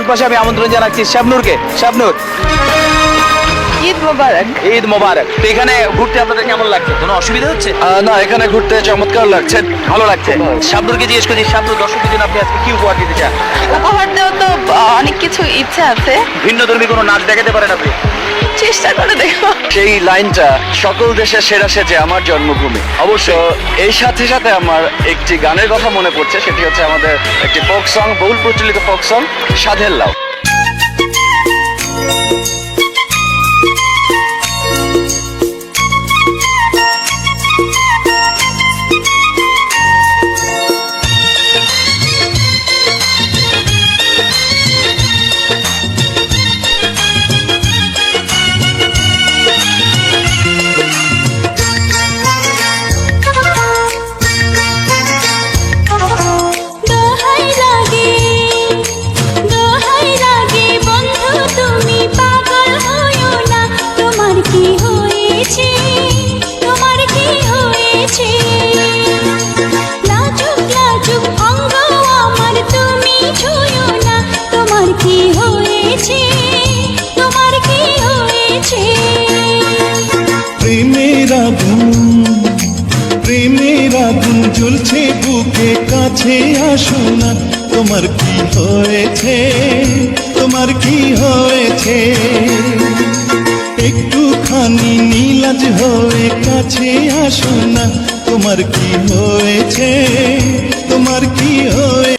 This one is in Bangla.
ডান পাশে আমি আমন্ত্রণ জানাচ্ছি শাবনূরকে। শাবনূর, ঈদ মোবারক। ঈদ মোবারক। তো এখানে ঘুরতে আপনাদের কেমন লাগছে? কোনো অসুবিধা হচ্ছে? না, এখানে ঘুরতে চমৎকার লাগছে। ভালো লাগছে। শাবনূরকে জিজ্ঞেস করছি, শাবনূর, দর্শকদের জন্য আপনি আজকে কি উপহার দিতে চান? উপহার দেওয়া তো অনেক কিছু ইচ্ছা আছে, ভিন্ন ধর্মী কোনো নাচ দেখাতে পারেন আপনি? চেষ্টা করে দেখো। সেই লাইনটা, সকল দেশের সেরা সেজে আমার জন্মভূমি। অবশ্য এই সাথে সাথে আমার একটি গানের কথা মনে পড়ছে, সেটি হচ্ছে আমাদের একটি ফোক সং, বহুল প্রচলিত ফোক সং, সাধের লাউ। প্রেমের আগুন জ্বলছে বুকে, কাছে আসো না। তোমার কি হয়েছে, তোমার কি হয়েছে? একটুখানি নীলাজ হয়ে কাছে আসো না। তোমার কি হয়েছে, তোমার কি হয়েছে?